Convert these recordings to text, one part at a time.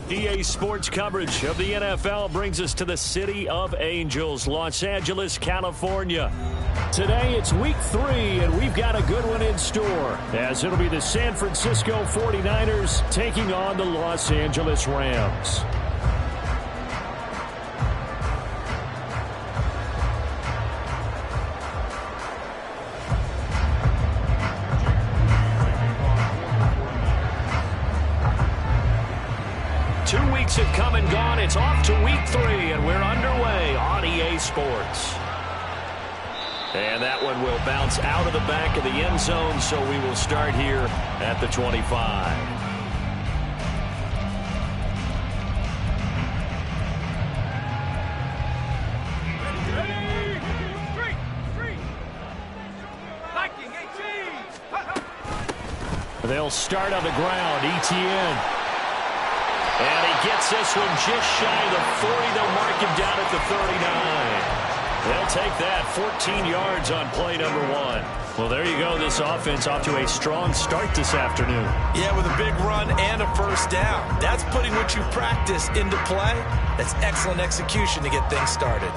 EA Sports coverage of the NFL brings us to the City of Angels, Los Angeles, California. Today it's week 3, and we've got a good one in store, as it'll be the San Francisco 49ers taking on the Los Angeles Rams. Have come and gone. It's off to week 3, and we're underway on EA Sports. And that one will bounce out of the back of the end zone, so we will start here at the 25. They'll start on the ground. ETN. And he gets this one just shy of the 40. They'll mark him down at the 39. They'll take that 14 yards on play number 1. Well, there you go. This offense off to a strong start this afternoon. Yeah, with a big run and a first down. That's putting what you practice into play. That's excellent execution to get things started.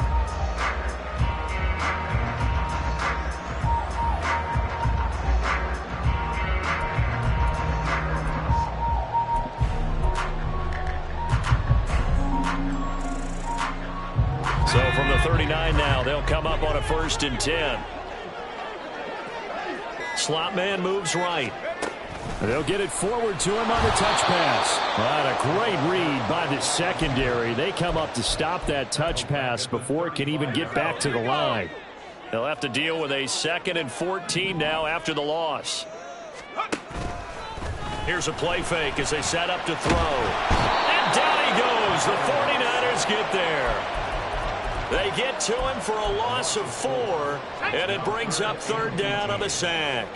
So from the 39 now, they'll come up on a 1st and 10. Slot man moves right. They'll get it forward to him on the touch pass. What a great read by the secondary. They come up to stop that touch pass before it can even get back to the line. They'll have to deal with a 2nd and 14 now after the loss. Here's a play fake as they set up to throw. And down he goes. The 49ers get there. They get to him for a loss of 4, and it brings up 3rd down on the sack.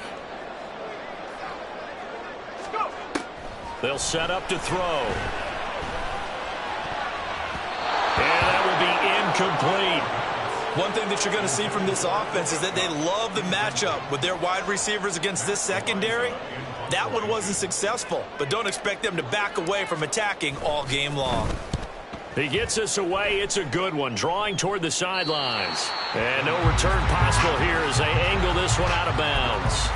They'll set up to throw. And that will be incomplete. One thing that you're going to see from this offense is that they love the matchup with their wide receivers against this secondary. That one wasn't successful, but don't expect them to back away from attacking all game long. He gets us away. It's a good one, drawing toward the sidelines. And no return possible here as they angle this one out of bounds.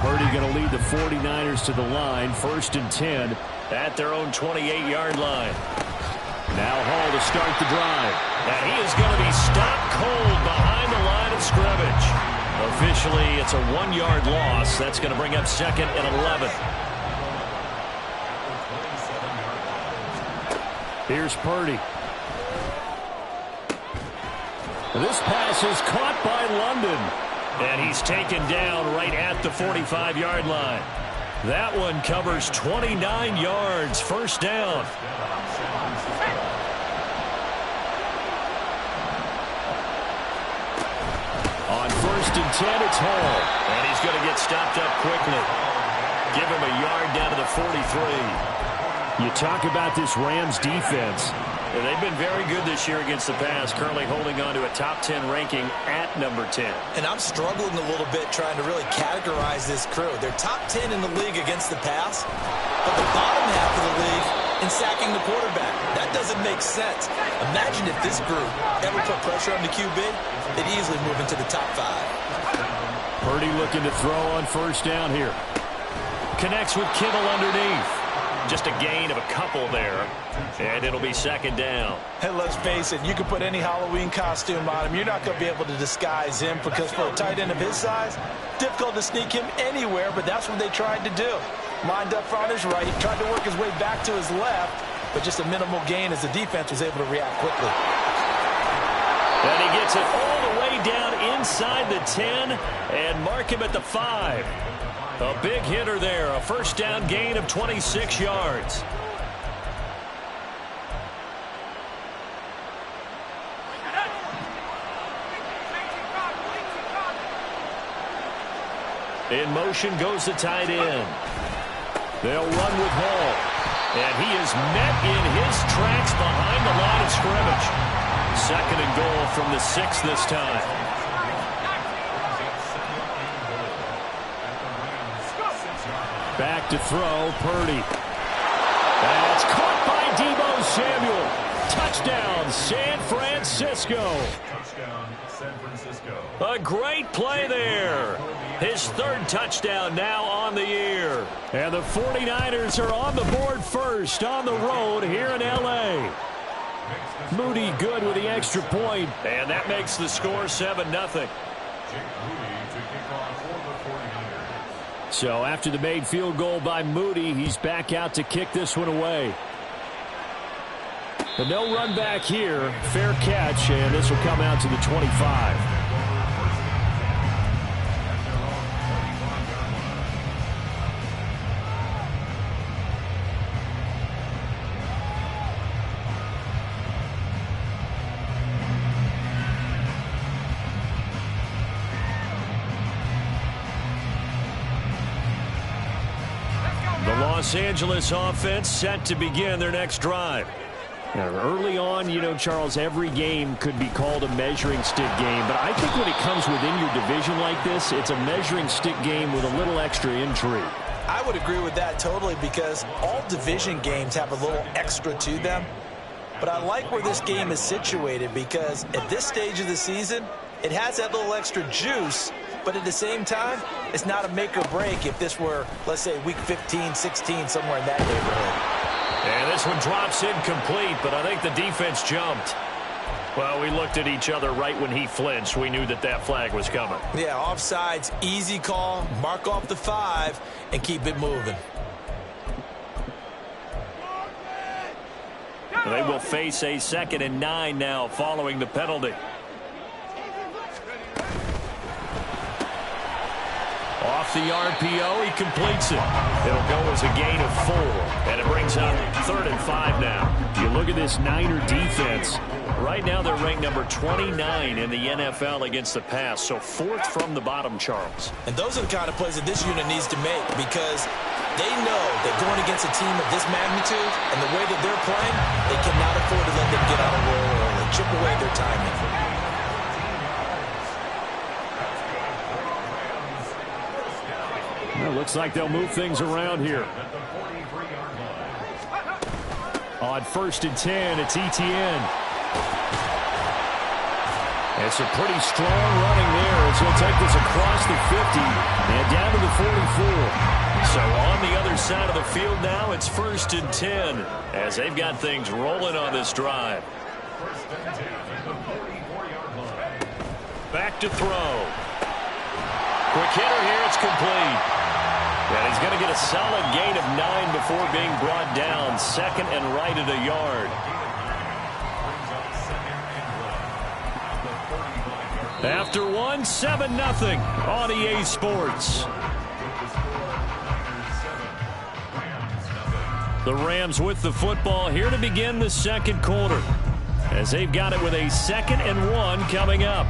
Purdy going to lead the 49ers to the line, 1st and 10 at their own 28-yard line. Now Hall to start the drive. And he is going to be stopped cold behind the line of scrimmage. Officially, it's a 1-yard loss. That's going to bring up 2nd and 11. Here's Purdy. This pass is caught by London. And he's taken down right at the 45-yard line. That one covers 29 yards. 1st down. On 1st and 10, it's Hall. And he's going to get stopped up quickly. Give him a yard down to the 43. You talk about this Rams defense. They've been very good this year against the pass, currently holding on to a top 10 ranking at number 10. And I'm struggling a little bit trying to really categorize this crew. They're top 10 in the league against the pass, but the bottom half of the league in sacking the quarterback. That doesn't make sense. Imagine if this group ever put pressure on the QB, they'd easily move into the top 5. Purdy looking to throw on 1st down here. Connects with Kittle underneath. Just a gain of a couple there, and it'll be 2nd down. Hey, let's face it, you can put any Halloween costume on him. You're not going to be able to disguise him because for a tight end of his size, difficult to sneak him anywhere, but that's what they tried to do. Lined up on his right, tried to work his way back to his left, but just a minimal gain as the defense was able to react quickly. And he gets it all the way down inside the 10 and mark him at the 5. A big hitter there, a 1st down gain of 26 yards. In motion goes the tight end. They'll run with Hall. And he is met in his tracks behind the line of scrimmage. 2nd and goal from the 6 this time. Back to throw, Purdy. That's caught by Deebo Samuel. Touchdown, San Francisco. Touchdown, San Francisco. A great play there. His third touchdown now on the year. And the 49ers are on the board first on the road here in L.A. Moody good with the extra point, and that makes the score 7-0. So after the made field goal by Moody, he's back out to kick this one away. But no run back here. Fair catch, and this will come out to the 25. The Los Angeles offense set to begin their next drive. Now, early on, you know, Charles, every game could be called a measuring stick game. But I think when it comes within your division like this, it's a measuring stick game with a little extra intrigue. I would agree with that totally because all division games have a little extra to them. But I like where this game is situated because at this stage of the season, it has that little extra juice. But at the same time, it's not a make or break if this were, let's say, week 15, 16, somewhere in that neighborhood. And this one drops incomplete, but I think the defense jumped. Well, we looked at each other right when he flinched. We knew that that flag was coming. Yeah, offsides, easy call, mark off the 5, and keep it moving. They will face a 2nd and 9 now following the penalty. Off the RPO, he completes it. It'll go as a gain of 4, and it brings up 3rd and 5 now. You look at this Niner defense. Right now they're ranked number 29 in the NFL against the pass, so 4th from the bottom, Charles. And those are the kind of plays that this unit needs to make because they know that going against a team of this magnitude and the way that they're playing, they cannot afford to let them get on a roll early, chip away their timing. Well, looks like they'll move things around here. On 1st and 10, it's Etienne. It's a pretty strong running there as he'll take this across the 50 and down to the 44. So on the other side of the field now, it's 1st and 10 as they've got things rolling on this drive. Back to throw. Quick hitter here, it's complete. And he's going to get a solid gain of 9 before being brought down. 2nd and right at a yard. After 1, 7-0 on EA Sports. The Rams with the football here to begin the 2nd quarter, as they've got it with a 2nd and 1 coming up.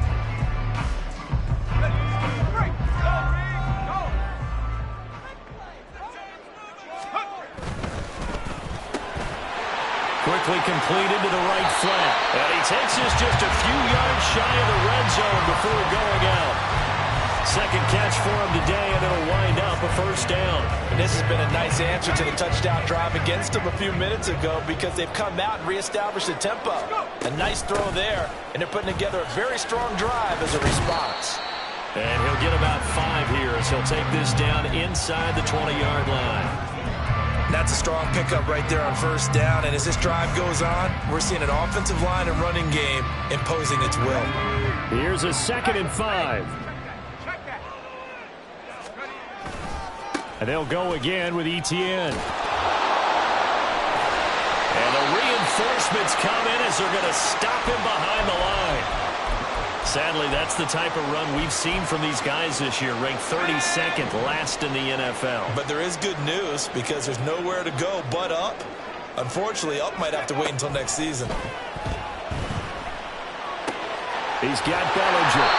Quickly completed to the right flat. And he takes this just a few yards shy of the red zone before going out. 2nd catch for him today, and it'll wind up a 1st down. And this has been a nice answer to the touchdown drive against them a few minutes ago because they've come out and reestablished the tempo. A nice throw there, and they're putting together a very strong drive as a response. And he'll get about 5 here as he'll take this down inside the 20-yard line. That's a strong pickup right there on 1st down, and as this drive goes on, we're seeing an offensive line and running game imposing its will. Here's a 2nd and 5. And they'll go again with Etienne. And the reinforcements come in as they're going to stop him behind the line. Sadly, that's the type of run we've seen from these guys this year, ranked 32nd last in the NFL. But there is good news because there's nowhere to go but up. Unfortunately, up might have to wait until next season. He's got Bellinger.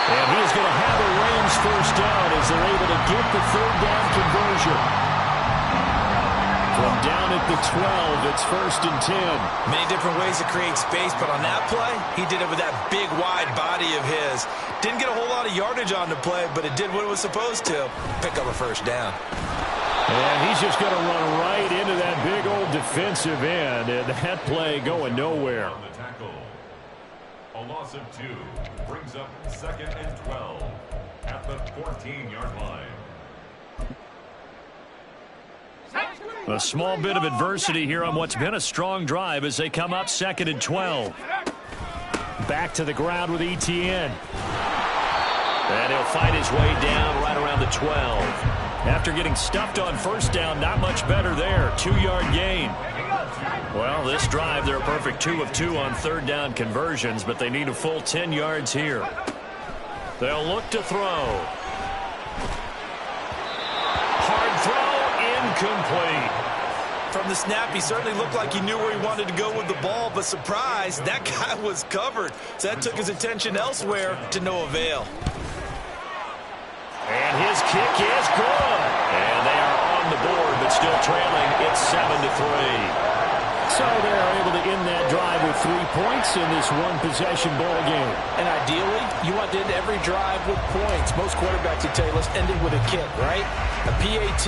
And he's going to have a Rams 1st down as they're able to get the 3rd down conversion. From down at the 12, it's 1st and 10. Many different ways to create space, but on that play, he did it with that big, wide body of his. Didn't get a whole lot of yardage on the play, but it did what it was supposed to. Pick up a 1st down. And he's just going to run right into that big old defensive end, and that play going nowhere. On the tackle. A loss of 2 brings up 2nd and 12 at the 14-yard line. A small bit of adversity here on what's been a strong drive as they come up 2nd and 12. Back to the ground with Etienne. And he'll fight his way down right around the 12. After getting stuffed on first down, not much better there. 2-yard gain. Well, this drive, they're a perfect 2 of 2 on 3rd down conversions, but they need a full 10 yards here. They'll look to throw. Hard throw, incomplete. From the snap, he certainly looked like he knew where he wanted to go with the ball, but surprise, that guy was covered. So that took his attention elsewhere to no avail. And his kick is good. And they are on the board, but still trailing. It's 7-3. So they're able to end that drive with 3 points in this one-possession ball game. And ideally, you want to end every drive with points. Most quarterbacks would tell you, let's end it with a kick, right? A PAT,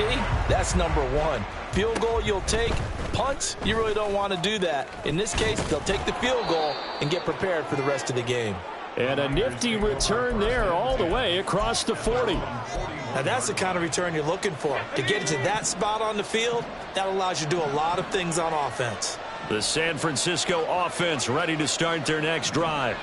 that's number 1. Field goal you'll take. Punts, you really don't want to do that. In this case, they'll take the field goal and get prepared for the rest of the game. And a nifty return there all the way across the 40. Now that's the kind of return you're looking for. To get to that spot on the field, that allows you to do a lot of things on offense. The San Francisco offense ready to start their next drive.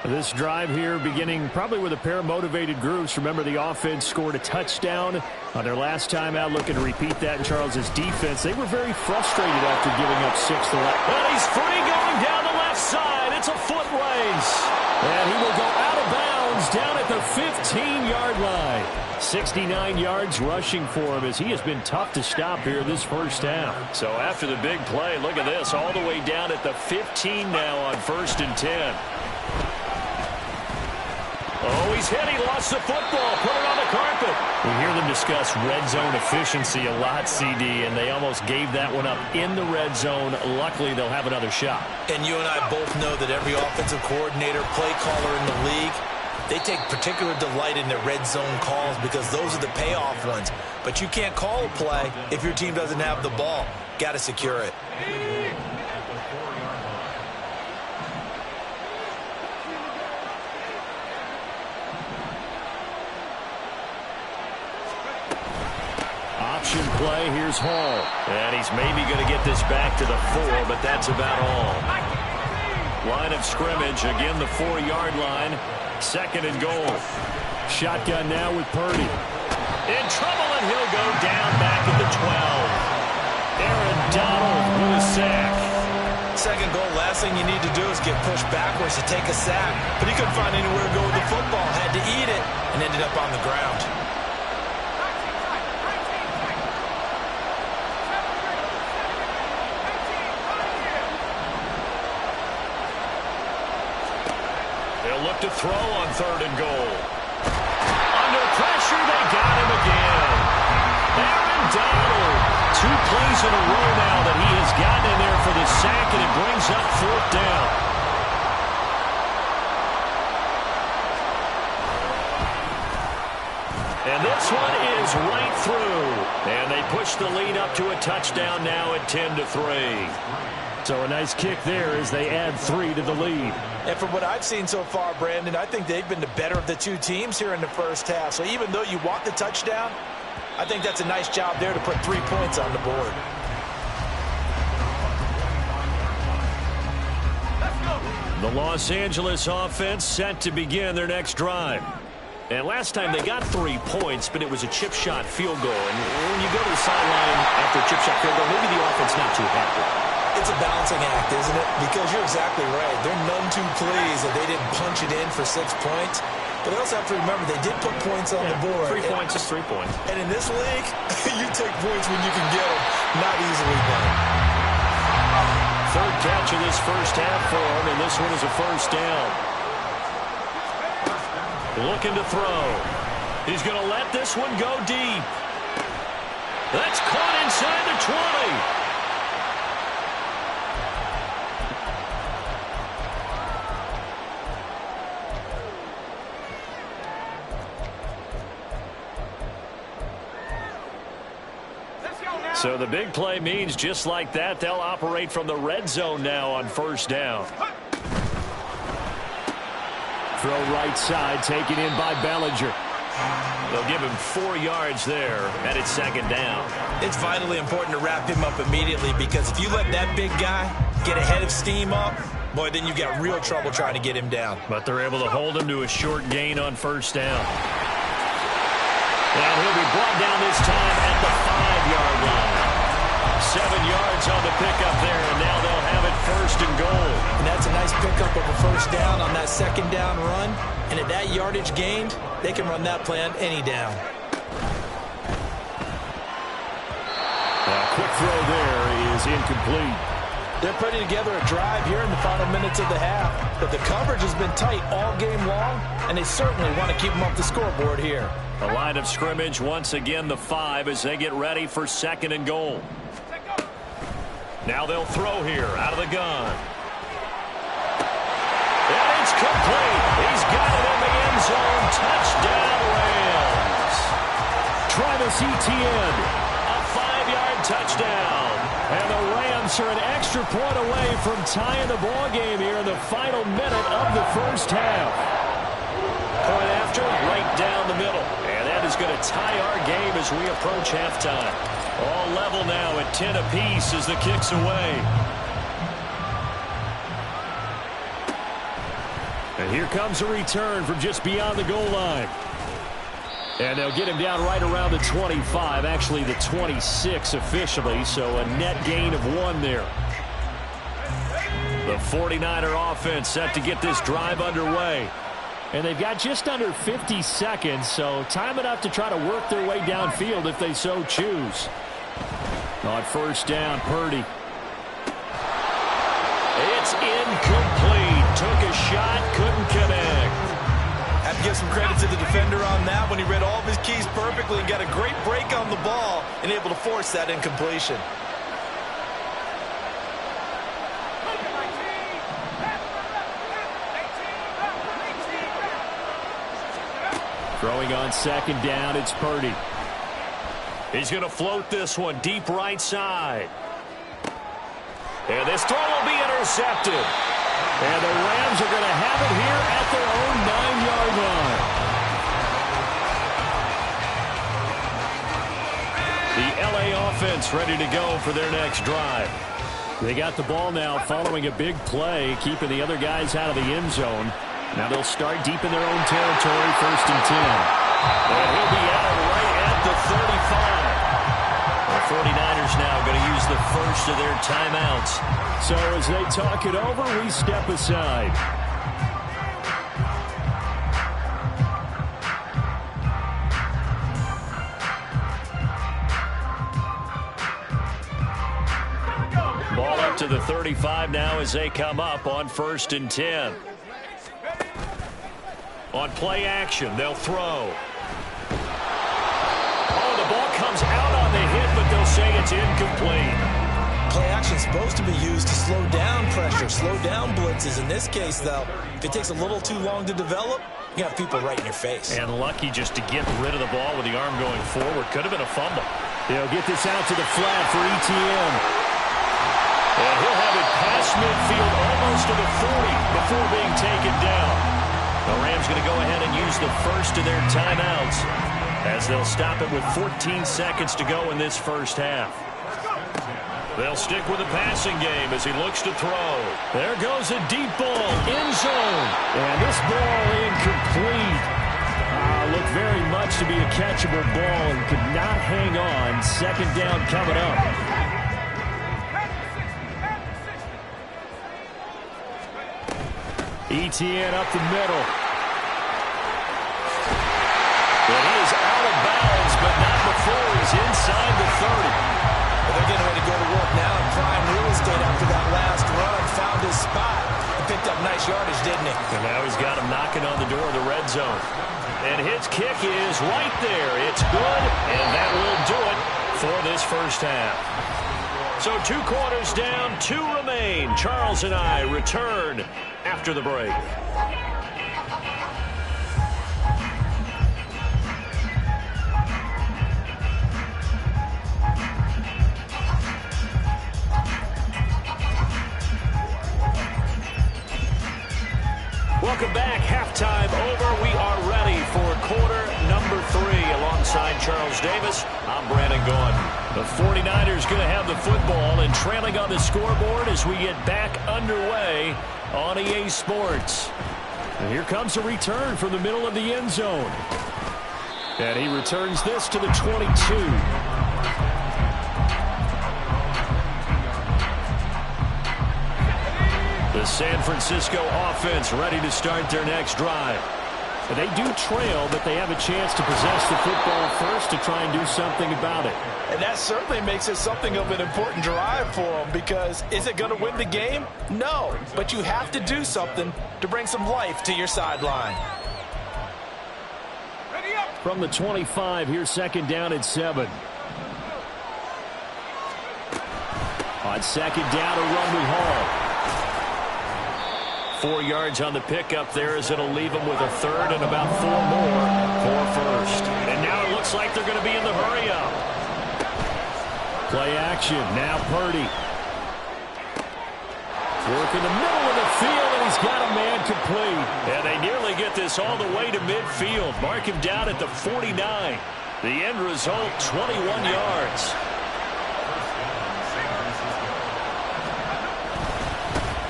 This drive here beginning probably with a pair of motivated groups. Remember, the offense scored a touchdown on their last time out, looking to repeat that in Charles's defense. They were very frustrated after giving up 6 to left. And he's free going down the left side. It's a foot race. And he will go out of bounds down at the 15-yard line. 69 yards rushing for him as he has been tough to stop here this first half. So after the big play, look at this, all the way down at the 15 now on 1st and 10. Oh, he's hit. He lost the football. Put it on the carpet. We hear them discuss red zone efficiency a lot, CD, and they almost gave that one up in the red zone. Luckily, they'll have another shot. And you and I both know that every offensive coordinator, play caller in the league, they take particular delight in their red zone calls because those are the payoff ones. But you can't call a play if your team doesn't have the ball. Got to secure it. Option play, here's Hall. And he's maybe going to get this back to the 4, but that's about all. Line of scrimmage, again the 4-yard line. 2nd and goal. Shotgun now with Purdy. In trouble, and he'll go down back at the 12. Aaron Donald with a sack. 2nd goal, last thing you need to do is get pushed backwards to take a sack. But he couldn't find anywhere to go with the football. Had to eat it and ended up on the ground. Look to throw on 3rd and goal. Under pressure, they got him again. Aaron Donald. 2 plays in a row now that he has gotten in there for the sack, and it brings up 4th down. And this one is right through. And they push the lead up to a touchdown now at 10-3. So a nice kick there as they add 3 to the lead. And from what I've seen so far, Brandon, I think they've been the better of the 2 teams here in the first half. So even though you want the touchdown, I think that's a nice job there to put 3 points on the board. The Los Angeles offense set to begin their next drive. And last time they got 3 points, but it was a chip shot field goal. And when you go to the sideline after a chip shot field goal, maybe the offense not too happy. It's a balancing act, isn't it? Because you're exactly right. They're none too pleased that they didn't punch it in for 6 points. But they also have to remember they did put points on the board. 3 points is 3 points. And in this league, you take points when you can get them. Not easily done. 3rd catch of this first half for him, and this one is a 1st down. Looking to throw. He's going to let this one go deep. That's caught inside the 20. So the big play means just like that, they'll operate from the red zone now on first down. Throw right side, taken in by Bellinger. They'll give him 4 yards there, and it's second down. It's vitally important to wrap him up immediately, because if you let that big guy get a head of steam up, boy, then you've got real trouble trying to get him down. But they're able to hold him to a short gain on first down. And he'll be brought down this time at the 5-yard line. 7 yards on the pickup there, and now they'll have it first and goal. And that's a nice pickup of a first down on that second down run. And at that yardage gained, they can run that play on any down. A quick throw there is incomplete. They're putting together a drive here in the final minutes of the half, but the coverage has been tight all game long, and they certainly want to keep them off the scoreboard here. The line of scrimmage once again the 5 as they get ready for second and goal. Now they'll throw here out of the gun. And it's complete. He's got it in the end zone. Touchdown, Rams. Travis Etienne, a 5-yard touchdown. And the Rams are an extra point away from tying the ball game here in the final minute of the first half. Point after, right down the middle. And that is going to tie our game as we approach halftime. All level now at 10 apiece as the kick's away. And here comes a return from just beyond the goal line. And they'll get him down right around the 25, actually the 26 officially, so a net gain of 1 there. The 49er offense set to get this drive underway. And they've got just under 50 seconds, so time enough to try to work their way downfield if they so choose. On first down, Purdy. It's incomplete. Took a shot, couldn't connect. Have to give some credit to the defender on that when he read all of his keys perfectly and got a great break on the ball and able to force that incompletion. Throwing on second down, it's Purdy. He's going to float this one deep right side. And this throw will be intercepted. And the Rams are going to have it here at their own 9-yard line. The LA offense ready to go for their next drive. They got the ball now following a big play, keeping the other guys out of the end zone. Now they'll start deep in their own territory, first and 10. And he'll be out right at the 35. The 49ers now going to use the first of their timeouts. So as they talk it over, we step aside. Ball up to the 35 now as they come up on first and 10. On play action, they'll throw. Oh, the ball comes out on the hit, but they'll say it's incomplete. Play action is supposed to be used to slow down pressure, slow down blitzes. In this case, though, if it takes a little too long to develop, you have people right in your face. And lucky just to get rid of the ball with the arm going forward. Could have been a fumble. They'll get this out to the flat for ETN. And he'll have it past midfield almost to the 40 before being taken down. The Rams going to go ahead and use the first of their timeouts as they'll stop it with 14 seconds to go in this first half. They'll stick with the passing game as he looks to throw. There goes a deep ball, end zone. And this ball incomplete. Looked very much to be a catchable ball and could not hang on. Second down coming up. ETN up the middle. And he is out of bounds, but not before he's inside the 30. They're getting ready to go to work now in prime real estate after that last run. Found his spot and picked up nice yardage, didn't he? And now he's got him knocking on the door of the red zone. And his kick is right there. It's good, and that will do it for this first half. So 2 quarters down, 2 remain. Charles and I return after the break. Davis, I'm Brandon Gordon. The 49ers going to have the football and trailing on the scoreboard as we get back underway on EA Sports. And here comes a return from the middle of the end zone. And he returns this to the 22. The San Francisco offense ready to start their next drive. And they do trail, but they have a chance to possess the football first to try and do something about it. And that certainly makes it something of an important drive for them, because is it going to win the game? No, but you have to do something to bring some life to your sideline. From the 25, here's second down at 7. On second down, a run with Hall. 4 yards on the pickup there as it'll leave them with a third and about 4 more for first. And now it looks like they're going to be in the hurry-up. Play action. Now Purdy. Work in the middle of the field, and he's got a man complete. And they nearly get this all the way to midfield. Mark him down at the 49. The end result, 21 yards.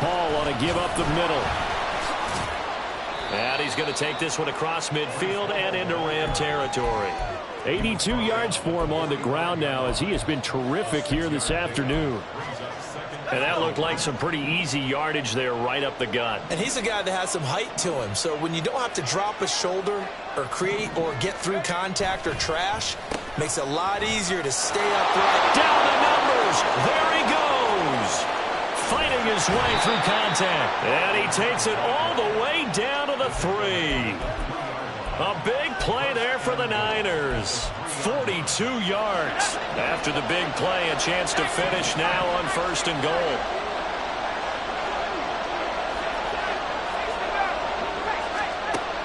Hall on a give up the middle. And he's going to take this one across midfield and into Ram territory. 82 yards for him on the ground now, as he has been terrific here this afternoon. And that looked like some pretty easy yardage there right up the gut. And he's a guy that has some height to him, so when you don't have to drop a shoulder or create or get through contact or trash, makes it a lot easier to stay upright. Down the numbers. There he goes. Fighting his way through contact. And he takes it all the way down to the 3. A big play there for the Niners. 42 yards. After the big play, a chance to finish now on first and goal.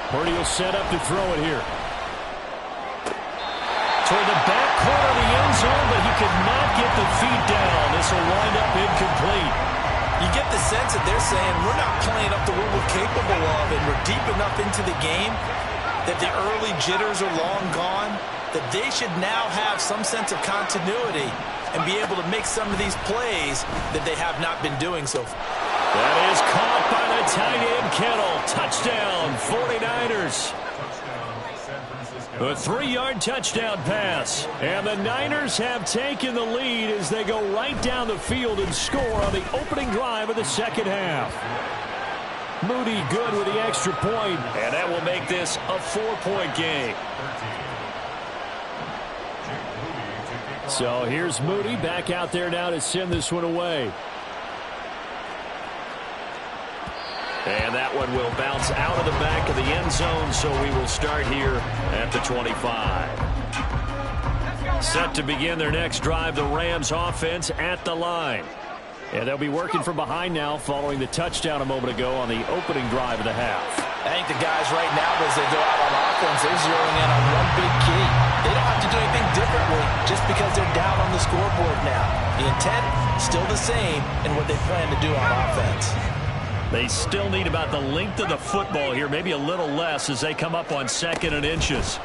Purdy will set up to throw it here. Toward the back corner of the end zone, but he could not get the feet down. This will wind up incomplete. You get the sense that they're saying we're not playing up to what we're capable of, and we're deep enough into the game that the early jitters are long gone, that they should now have some sense of continuity and be able to make some of these plays that they have not been doing so far. That is caught by the tight end, Kittle. Touchdown, 49ers. A 3-yard touchdown pass. And the Niners have taken the lead as they go right down the field and score on the opening drive of the second half. Moody good with the extra point, and that will make this a 4-point game. So here's Moody back out there now to send this one away. And that one will bounce out of the back of the end zone, so we will start here at the 25. Set to begin their next drive, the Rams offense at the line. And they'll be working from behind now following the touchdown a moment ago on the opening drive of the half. I think the guys right now, as they go out on offense, they're zeroing in on one big key. They don't have to do anything differently just because they're down on the scoreboard now. The intent, still the same in what they plan to do on offense. They still need about the length of the football here, maybe a little less as they come up on 2nd and inches.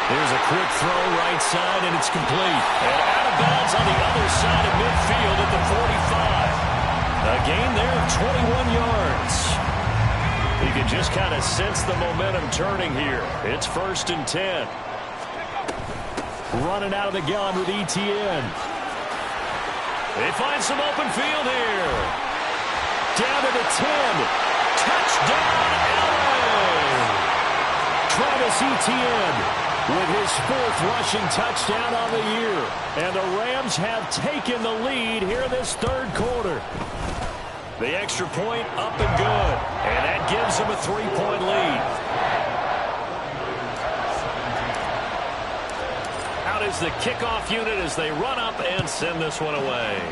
Here's a quick throw right side, and it's complete. And out of bounds on the other side of midfield at the 45. A gain there of 21 yards. You can just kind of sense the momentum turning here. It's 1st and 10. Running out of the gun with Etienne. They find some open field here. Down to the 10. Touchdown, LA! Travis Etienne with his 4th rushing touchdown on the year. And the Rams have taken the lead here in this 3rd quarter. The extra point up and good. And that gives them a 3-point lead. Out is the kickoff unit as they run up and send this one away.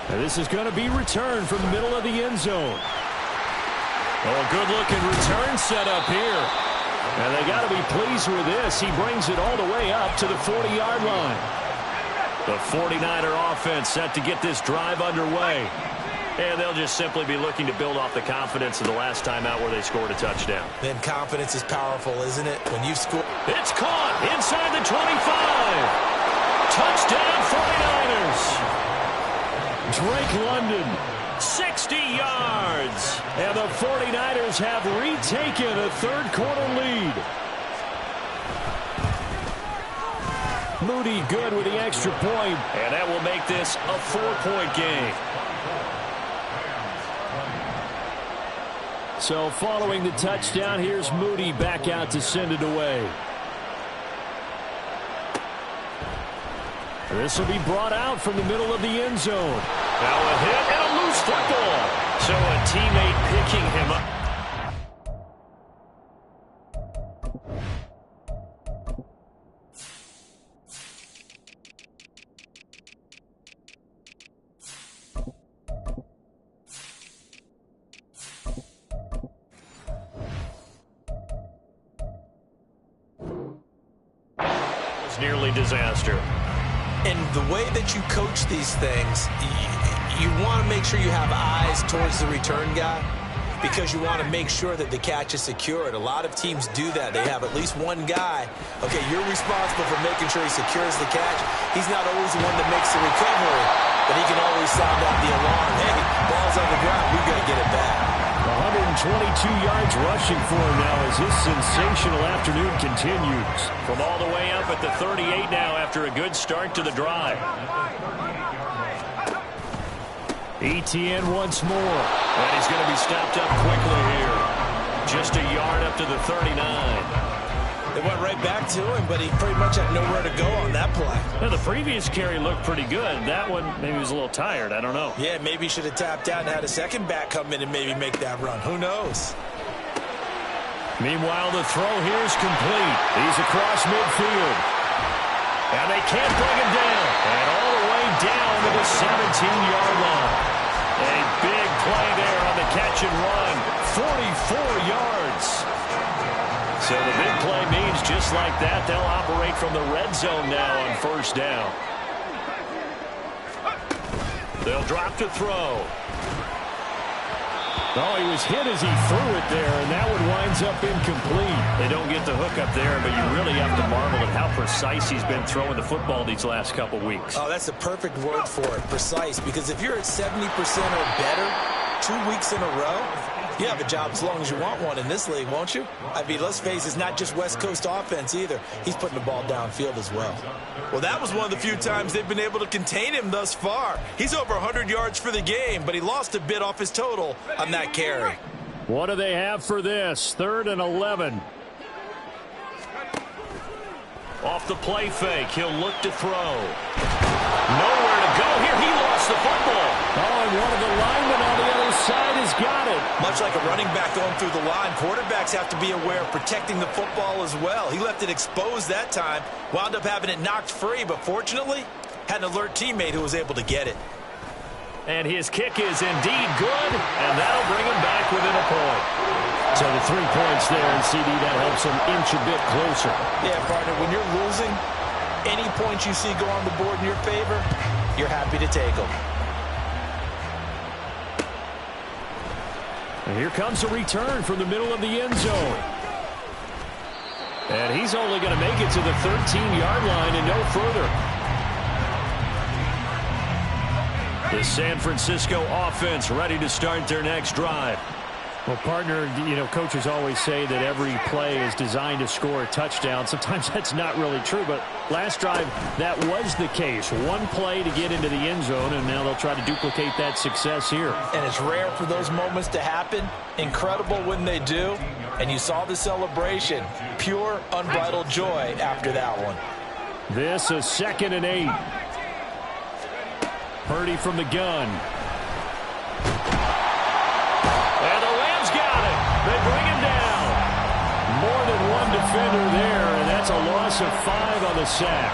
And this is going to be returned from the middle of the end zone. Oh, good-looking return set up here. And they got to be pleased with this. He brings it all the way up to the 40-yard line. The 49er offense set to get this drive underway. And they'll just simply be looking to build off the confidence of the last time out where they scored a touchdown. Then confidence is powerful, isn't it? When you score. It's caught inside the 25. Touchdown 49ers. Drake London, 60 yards. And the 49ers have retaken a third-quarter lead. Moody good with the extra point. And that will make this a 4-point game. So following the touchdown, here's Moody back out to send it away. This will be brought out from the middle of the end zone. Now a hit and a loose football. So a teammate picking him up. Nearly disaster. And the way that you coach these things, you want to make sure you have eyes towards the return guy because you want to make sure that the catch is secured. A lot of teams do that. They have at least one guy. Okay, you're responsible for making sure he secures the catch. He's not always the one that makes the recovery, but he can always sound out the alarm. Hey, ball's on the ground. We've got to get it back. 122 yards rushing for him now as his sensational afternoon continues. From all the way up at the 38 now after a good start to the drive. ETN once more. And he's going to be stopped up quickly here. Just a yard up to the 39. They went right back to him, but he pretty much had nowhere to go on that play. Now, the previous carry looked pretty good. That one, maybe he was a little tired. I don't know. Yeah, maybe he should have tapped out and had a second back come in and maybe make that run. Who knows? Meanwhile, the throw here is complete. He's across midfield. And they can't bring him down. And all the way down to the 17-yard line. A big play there on the catch and run. 44 yards. So the big play means just like that, they'll operate from the red zone now on first down. They'll drop to throw. Oh, he was hit as he threw it there, and that one winds up incomplete. They don't get the hook up there, but you really have to marvel at how precise he's been throwing the football these last couple weeks. Oh, that's the perfect word for it, precise, because if you're at 70% or better 2 weeks in a row, you have a job as long as you want one in this league, won't you? I mean, let's face it, it's not just West Coast offense either. He's putting the ball downfield as well. Well, that was one of the few times they've been able to contain him thus far. He's over 100 yards for the game, but he lost a bit off his total on that carry. What do they have for this? 3rd and 11. Off the play fake, he'll look to throw. Nowhere to go here. He lost the football. Oh, and one of the linemen on the other side has got it. Much like a running back going through the line, quarterbacks have to be aware of protecting the football as well. He left it exposed that time, wound up having it knocked free, but fortunately, had an alert teammate who was able to get it. And his kick is indeed good, and that'll bring him back within a point. So the 3 points there, and CD, that helps him inch a bit closer. Yeah, partner, when you're losing, any points you see go on the board in your favor, you're happy to take them. And here comes a return from the middle of the end zone. And he's only going to make it to the 13-yard line and no further. The San Francisco offense ready to start their next drive. Well, partner, you know, coaches always say that every play is designed to score a touchdown. Sometimes that's not really true, but last drive, that was the case. One play to get into the end zone, and now they'll try to duplicate that success here. And it's rare for those moments to happen. Incredible when they do. And you saw the celebration. Pure, unbridled joy after that one. This is 2nd and 8. Purdy from the gun. And the Rams got it. They bring him down. More than one defender there, and that's a loss of 5 on the sack.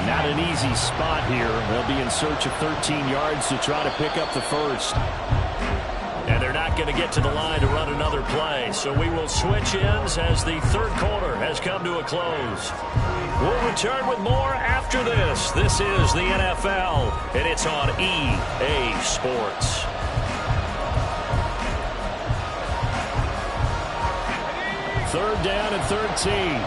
Not an easy spot here. They'll be in search of 13 yards to try to pick up the first. And they're not not going to get to the line to run another play. So we will switch ends as the third quarter has come to a close. We'll return with more after this. This is the NFL, and it's on EA Sports. Third down and 13.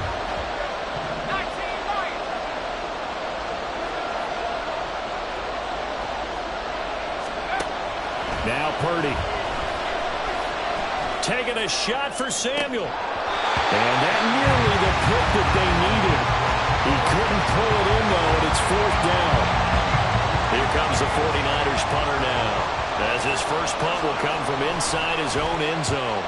Now Purdy. Taking a shot for Samuel. And that nearly the pick that they needed. He couldn't pull it in, though, and it's fourth down. Here comes the 49ers punter now, as his first punt will come from inside his own end zone.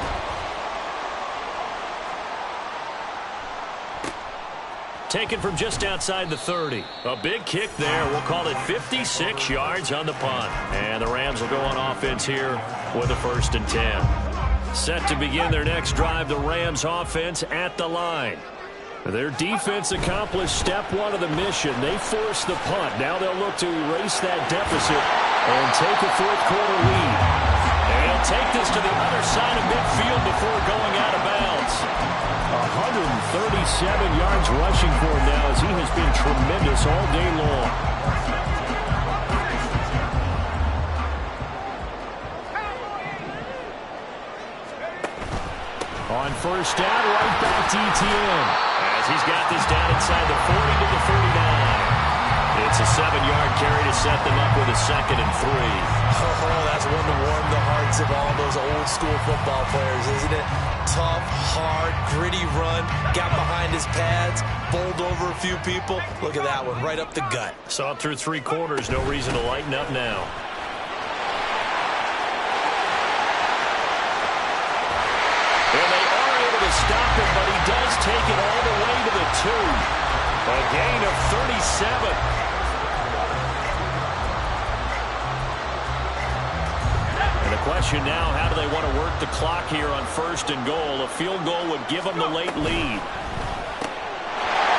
Taken from just outside the 30. A big kick there. We'll call it 56 yards on the punt. And the Rams will go on offense here with a 1st and 10. Set to begin their next drive, the Rams offense at the line. Their defense accomplished step one of the mission. They forced the punt. Now they'll look to erase that deficit and take a fourth quarter lead. And he'll take this to the other side of midfield before going out of bounds. 137 yards rushing for him now, as he has been tremendous all day long. On first down, right back to ETN, as he's got this down inside the 40 to the 49. It's a 7-yard carry to set them up with a 2nd and 3. Oh, that's one to warm the hearts of all those old school football players, isn't it? Tough, hard, gritty run, got behind his pads, bowled over a few people. Look at that one, right up the gut. Saw it through 3 quarters, no reason to lighten up now. And they are able to stop him, but he does take it all the way to the 2. A gain of 37. Question now, how do they want to work the clock here on 1st and goal? A field goal would give them the late lead.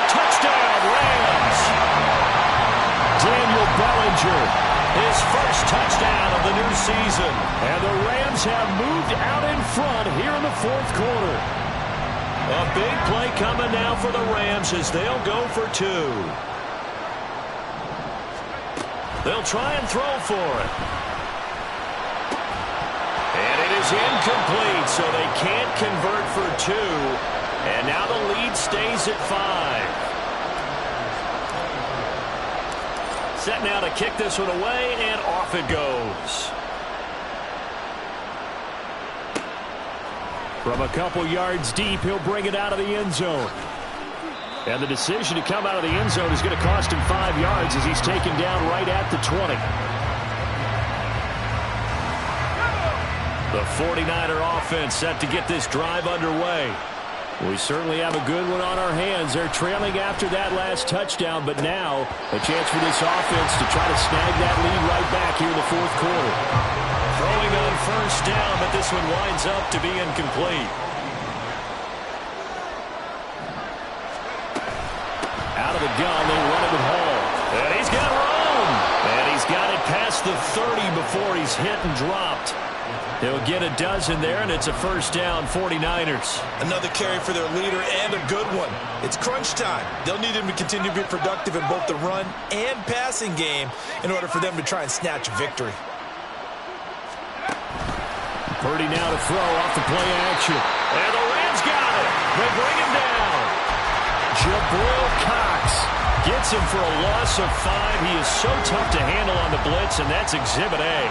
Touchdown, Rams! Daniel Bellinger, his first touchdown of the new season. And the Rams have moved out in front here in the 4th quarter. A big play coming now for the Rams as they'll go for 2. They'll try and throw for it. And it is incomplete, so they can't convert for 2. And now the lead stays at 5. Set now to kick this one away, and off it goes. From a couple yards deep, he'll bring it out of the end zone. And the decision to come out of the end zone is going to cost him 5 yards as he's taken down right at the 20. The 49er offense set to get this drive underway. We certainly have a good one on our hands. They're trailing after that last touchdown, but now a chance for this offense to try to snag that lead right back here in the 4th quarter. Throwing on first down, but this one winds up to be incomplete. Out of the gun, they run it with Hall. And he's got room. And he's got it past the 30 before he's hit and dropped. They'll get a dozen there, and it's a first down, 49ers. Another carry for their leader, and a good one. It's crunch time. They'll need him to continue to be productive in both the run and passing game in order for them to try and snatch victory. Purdy now to throw off the play action. And the Rams got it. They bring him down. Jabril Cox gets him for a loss of 5. He is so tough to handle on the blitz, and that's Exhibit A.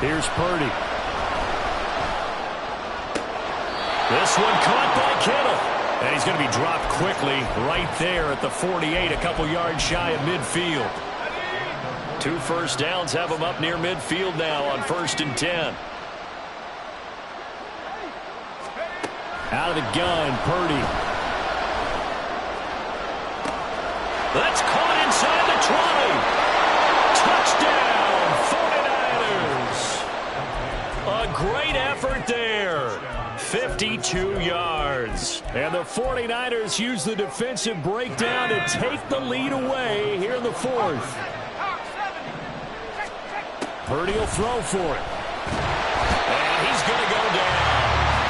Here's Purdy. This one caught by Kittle. And he's going to be dropped quickly right there at the 48, a couple yards shy of midfield. 2 first downs have him up near midfield now on 1st and 10. Out of the gun, Purdy. That's caught inside the 20. Touchdown, 49ers. A great effort there. 52 yards. And the 49ers use the defensive breakdown to take the lead away here in the fourth. Purdy will throw for it. And he's going to go down.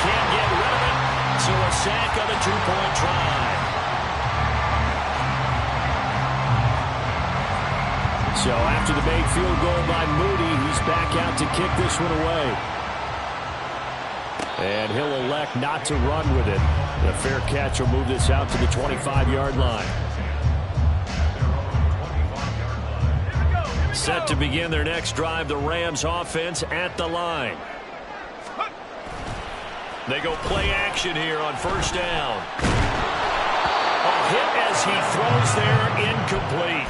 Can't get rid of it. So a sack on the two-point try. So after the made field goal by Moody, he's back out to kick this one away. And he'll elect not to run with it. The fair catch will move this out to the 25-yard line. Set to begin their next drive, the Rams offense at the line. They go play action here on first down. A hit as he throws there, incomplete.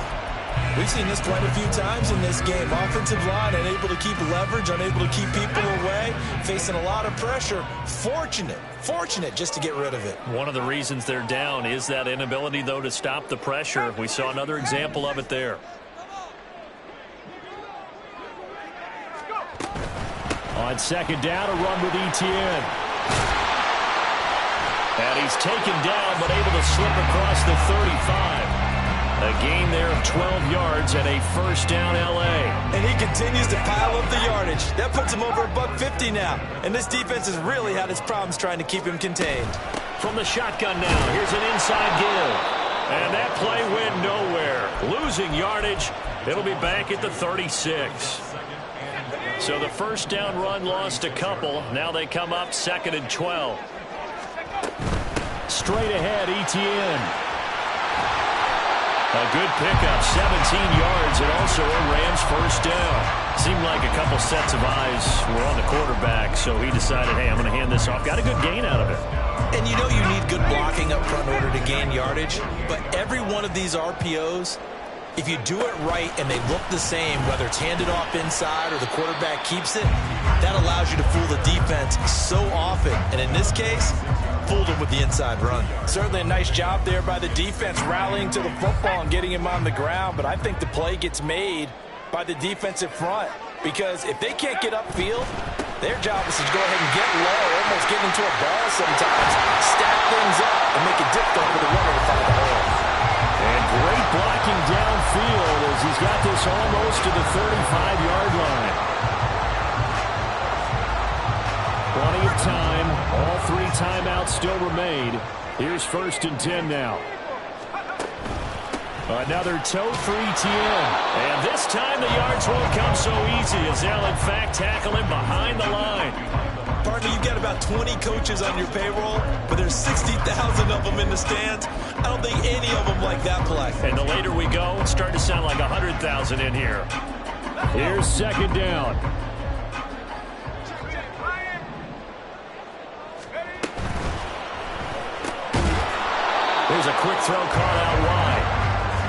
We've seen this quite a few times in this game. Offensive line unable to keep leverage, unable to keep people away, facing a lot of pressure. Fortunate just to get rid of it. One of the reasons they're down is that inability, though, to stop the pressure. We saw another example of it there. On second down, a run with Etienne. And he's taken down, but able to slip across the 35. A gain there of 12 yards and a first down L.A. And he continues to pile up the yardage. That puts him over $150 now. And this defense has really had its problems trying to keep him contained. From the shotgun now, here's an inside give. And that play went nowhere. Losing yardage. It'll be back at the 36. So the first down run lost a couple. Now they come up 2nd and 12. Straight ahead, Etienne. A good pickup, 17 yards, and also a Rams first down. Seemed like a couple sets of eyes were on the quarterback, so he decided, hey, I'm going to hand this off. Got a good gain out of it. And you know you need good blocking up front in order to gain yardage, but every one of these RPOs, if you do it right and they look the same, whether it's handed off inside or the quarterback keeps it, that allows you to fool the defense so often. And in this case, fooled him with the inside run. Certainly a nice job there by the defense rallying to the football and getting him on the ground, but I think the play gets made by the defensive front because if they can't get upfield, their job is to go ahead and get low, almost get into a ball sometimes, stack things up, and make it difficult for the runner to find the hole. And great blocking downfield as he's got this almost to the 35-yard line. Plenty of time. All 3 timeouts still remain. Here's 1st and 10 now. Another toe for Etienne. And this time the yards won't come so easy as they'll in fact tackle him behind the line. Partner, you've got about 20 coaches on your payroll, but there's 60,000 of them in the stands. I don't think any of them like that play. And the later we go, it's starting to sound like 100,000 in here. Here's 2nd down. There's a quick throw caught out wide.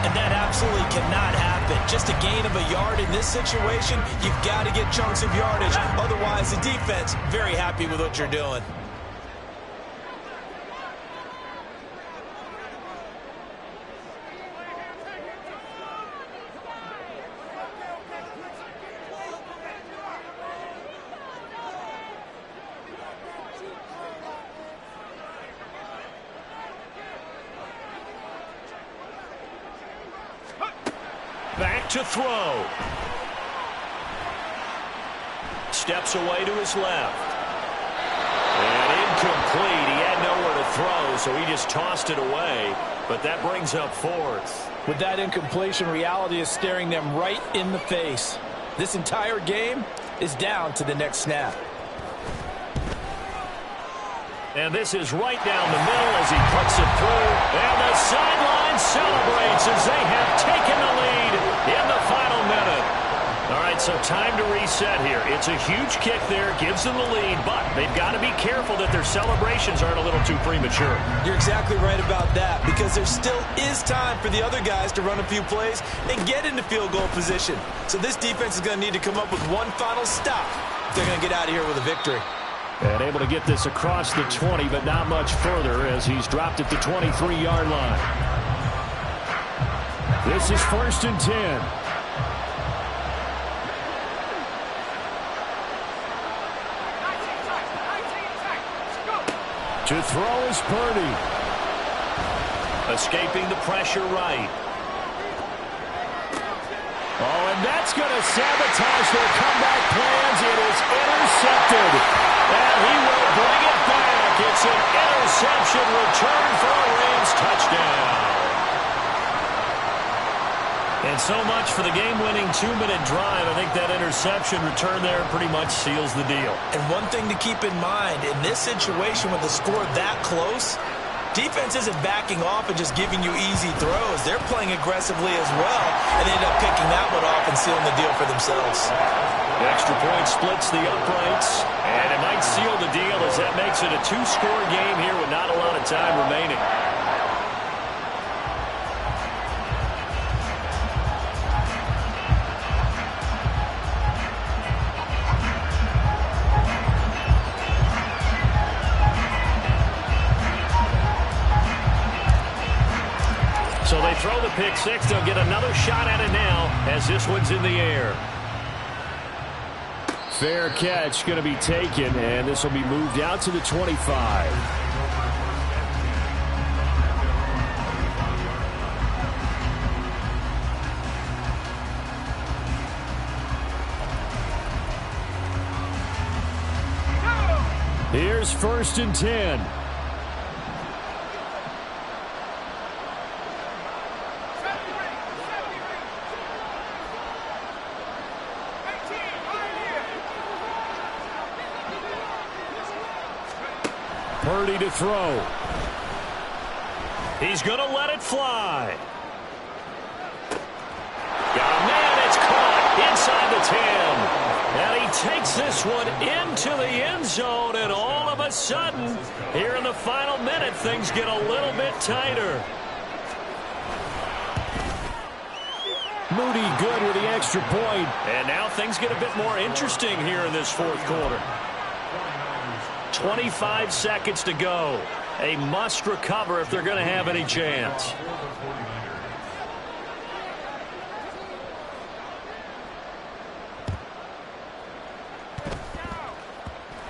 And that absolutely cannot happen. Just a gain of a yard in this situation, you've got to get chunks of yardage. Otherwise, the defense, very happy with what you're doing. Back to throw. Steps away to his left. And incomplete. He had nowhere to throw, so he just tossed it away. But that brings up 4th. With that incompletion, reality is staring them right in the face. This entire game is down to the next snap. And this is right down the middle as he puts it through. And the sideline celebrates as they have taken the lead in the final minute. All right, so time to reset here. It's a huge kick there, gives them the lead, but they've got to be careful that their celebrations aren't a little too premature. You're exactly right about that because there still is time for the other guys to run a few plays and get into field goal position. So this defense is going to need to come up with one final stop if they're going to get out of here with a victory. And able to get this across the 20, but not much further as he's dropped at the 23-yard line. This is 1st and 10. To throw is Purdy. Escaping the pressure right. Oh, and that's going to sabotage their comeback plans. It is intercepted. And he will bring it back. It's an interception return for a Rams touchdown. And so much for the game-winning 2-minute drive. I think that interception return there pretty much seals the deal. And one thing to keep in mind, in this situation with the score that close, defense isn't backing off and just giving you easy throws. They're playing aggressively as well, and they end up picking that one off and sealing the deal for themselves. The extra point splits the uprights, and it might seal the deal as that makes it a 2-score game here with not a lot of time remaining. So they throw the pick six. They'll get another shot at it now as this one's in the air. Fair catch going to be taken, and this will be moved out to the 25. Here's 1st and 10. Purdy to throw. He's going to let it fly. Got a man, it's caught inside the 10. And he takes this one into the end zone, and all of a sudden, here in the final minute, things get a little bit tighter. Moody good with the extra point. And now things get a bit more interesting here in this 4th quarter. 25 seconds to go. A must recover if they're going to have any chance.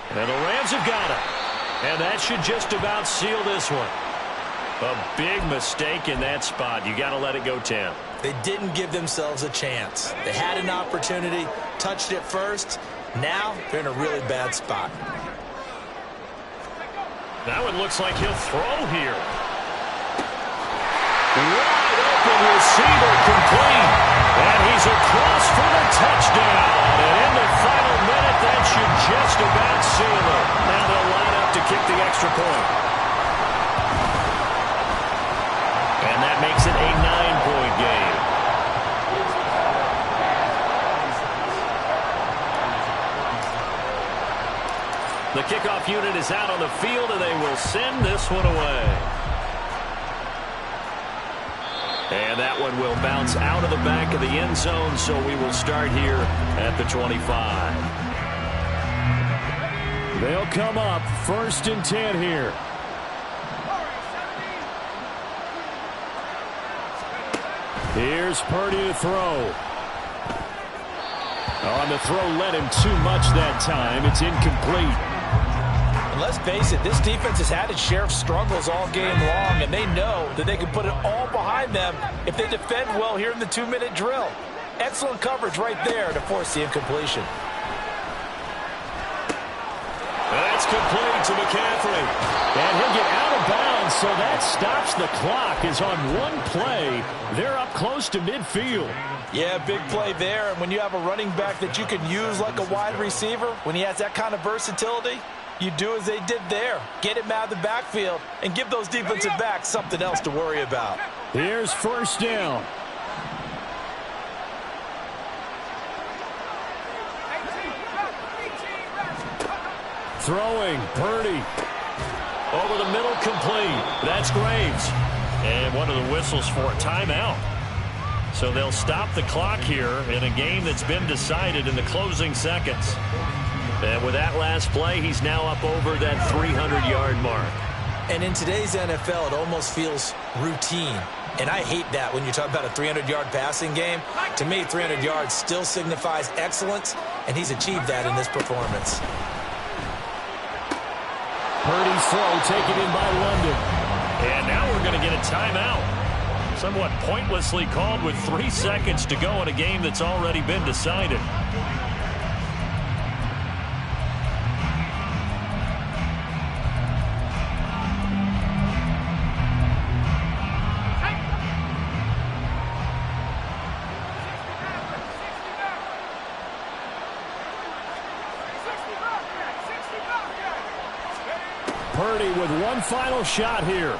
And the Rams have got it. And that should just about seal this one. A big mistake in that spot. You got to let it go 10. They didn't give themselves a chance. They had an opportunity, touched it first. Now they're in a really bad spot. That one looks like he'll throw here. Wide open receiver complete. And he's across for the touchdown. And in the final minute, that should just about seal it. Now they'll line up to kick the extra point. And that makes it a 9-point game. The kickoff unit is out on the field, and they will send this one away. And that one will bounce out of the back of the end zone, so we will start here at the 25. They'll come up 1st and 10 here. Here's Purdy to throw. On the throw, led him too much that time. It's incomplete. And let's face it, this defense has had its share of struggles all game long, and they know that they can put it all behind them if they defend well here in the 2-minute drill. Excellent coverage right there to force the incompletion. That's complete to McCaffrey. And he'll get out of bounds, so that stops the clock. Is on one play. They're up close to midfield. Yeah, big play there. And when you have a running back that you can use like a wide receiver, when he has that kind of versatility, you do as they did there. Get him out of the backfield and give those defensive backs something else to worry about. Here's 1st down. Throwing, Purdy. Over the middle, complete. That's Graves. And one of the whistles for a timeout. So they'll stop the clock here in a game that's been decided in the closing seconds. And with that last play, he's now up over that 300-yard mark. And in today's NFL, it almost feels routine. And I hate that when you talk about a 300-yard passing game. To me, 300 yards still signifies excellence, and he's achieved that in this performance. Purdy's throw taken in by London. And now we're going to get a timeout. Somewhat pointlessly called with 3 seconds to go in a game that's already been decided. Purdy with one final shot here.